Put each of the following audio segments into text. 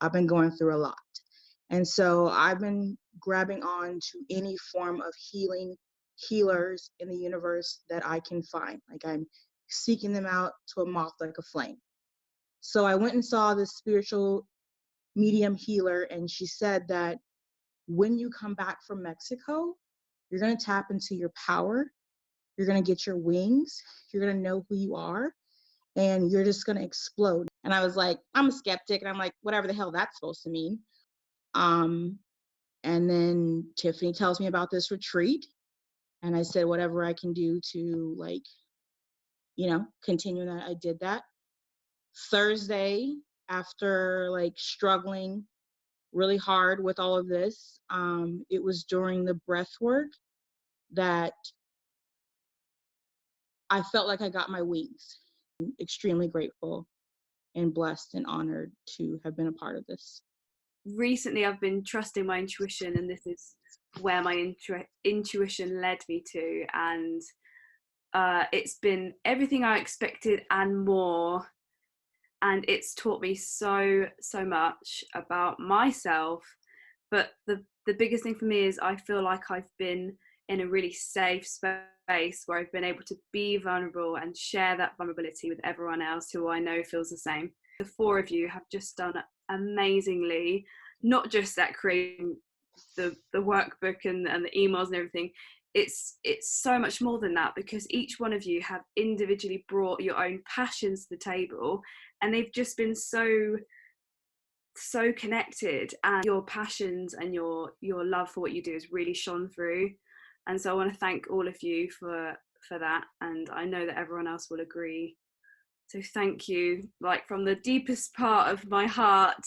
I've been going through a lot. And so I've been grabbing on to any form of healers in the universe that I can find. Like I'm seeking them out to a moth like a flame. So I went and saw this spiritual medium healer, and she said that when you come back from Mexico, you're going to tap into your power. You're going to get your wings. You're going to know who you are, and you're just going to explode. And I was like, I'm a skeptic, and I'm like, whatever the hell that's supposed to mean. And then Tiffany tells me about this retreat, and I said, whatever I can do to, like, you know, continue that. I did that. Thursday, after like struggling really hard with all of this, it was during the breathwork that I felt like I got my wings. I'm extremely grateful and blessed and honored to have been a part of this. Recently, I've been trusting my intuition, and this is where my intuition led me to. And it's been everything I expected and more. And it's taught me so much about myself. But the biggest thing for me is I feel like I've been in a really safe space where I've been able to be vulnerable and share that vulnerability with everyone else who I know feels the same. The four of you have just done amazingly, not just at creating the workbook and the emails and everything. It's so much more than that, because each one of you have individually brought your own passions to the table, and they've just been so connected, and your passions and your love for what you do has really shone through. And so I want to thank all of you for that, and I know that everyone else will agree. So thank you, like from the deepest part of my heart,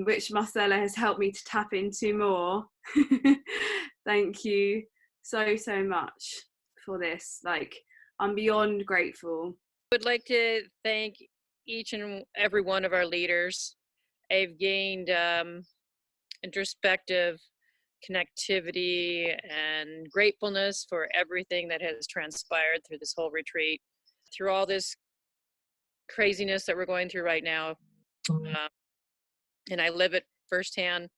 which Marcella has helped me to tap into more. Thank you so much for this. Like, I'm beyond grateful. I would like to thank each and every one of our leaders. I've gained introspective connectivity and gratefulness for everything that has transpired through this whole retreat, through all this craziness that we're going through right now. And I live it firsthand,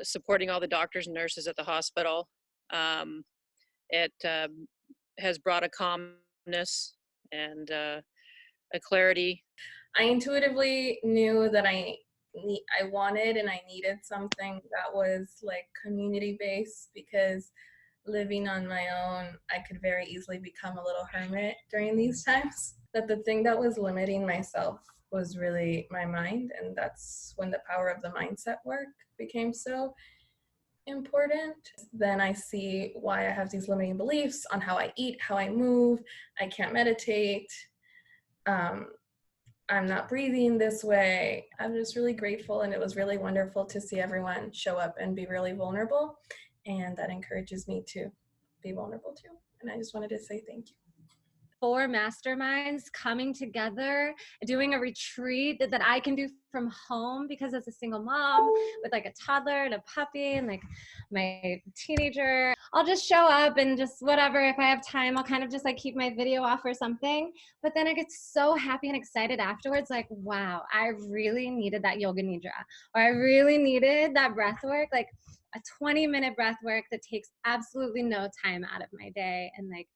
supporting all the doctors and nurses at the hospital. It has brought a calmness and a clarity. I intuitively knew that I wanted and I needed something that was like community based, because living on my own, I could very easily become a little hermit during these times. That the thing that was limiting myself was really my mind, and that's when the power of the mindset work became so important. Then I see why I have these limiting beliefs on how I eat, how I move. I can't meditate. I'm not breathing this way. I'm just really grateful, and it was really wonderful to see everyone show up and be really vulnerable, and that encourages me to be vulnerable too. And I just wanted to say thank you. 4 masterminds coming together, doing a retreat that I can do from home, because as a single mom with like a toddler and a puppy and like my teenager, I'll just show up and just whatever, if I have time, I'll kind of just like keep my video off or something. But then I get so happy and excited afterwards, like, wow, I really needed that yoga nidra, or I really needed that breath work, like a 20-minute breath work that takes absolutely no time out of my day. And like,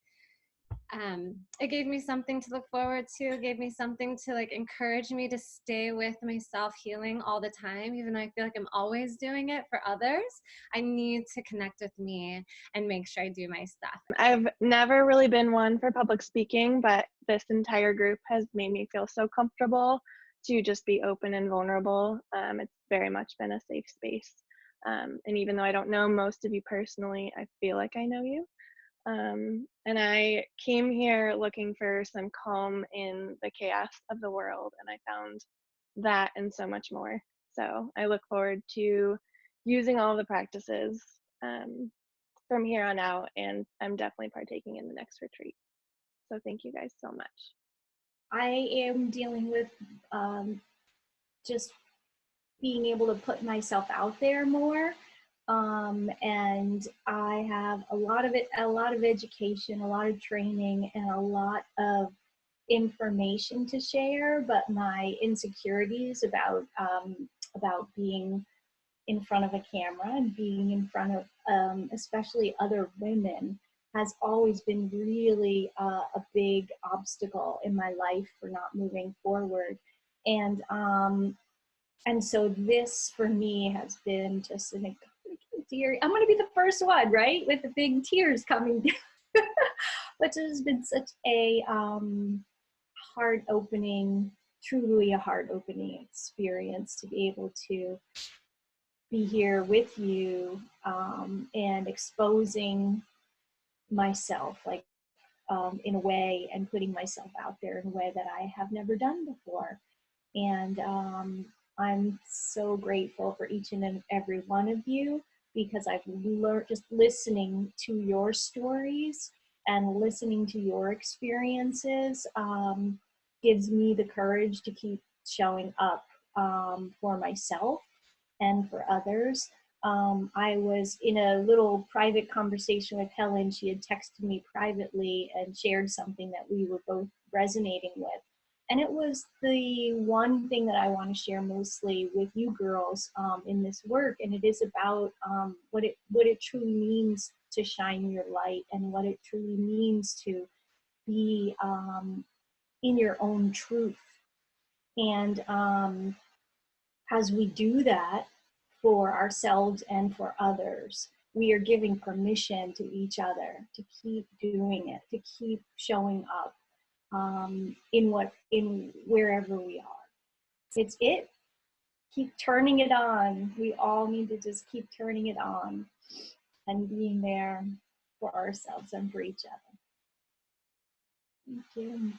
it gave me something to look forward to. It gave me something to like encourage me to stay with myself healing all the time, even though I feel like I'm always doing it for others. I need to connect with me and make sure I do my stuff. I've never really been one for public speaking, but this entire group has made me feel so comfortable to just be open and vulnerable. It's very much been a safe space. And even though I don't know most of you personally, I feel like I know you. And I came here looking for some calm in the chaos of the world, and I found that and so much more. So I look forward to using all the practices from here on out, and I'm definitely partaking in the next retreat. So thank you guys so much. I am dealing with just being able to put myself out there more. And I have a lot of education, a lot of training, and a lot of information to share, but my insecurities about being in front of a camera and being in front of especially other women has always been really a big obstacle in my life for not moving forward. And so this for me has been just an tear. I'm going to be the first one, right, with the big tears coming down, which has been such a heart opening, truly a heart opening experience to be able to be here with you and exposing myself, like in a way, and putting myself out there in a way that I have never done before. And I'm so grateful for each and every one of you, because I've learned, just listening to your stories and listening to your experiences gives me the courage to keep showing up for myself and for others. I was in a little private conversation with Helen. She had texted me privately and shared something that we were both resonating with. And it was the one thing that I want to share mostly with you girls in this work. And it is about what it truly means to shine your light, and what it truly means to be in your own truth. And as we do that for ourselves and for others, we are giving permission to each other to keep doing it, to keep showing up in wherever we are. It's it. Keep turning it on. We all need to just keep turning it on and being there for ourselves and for each other. Thank you.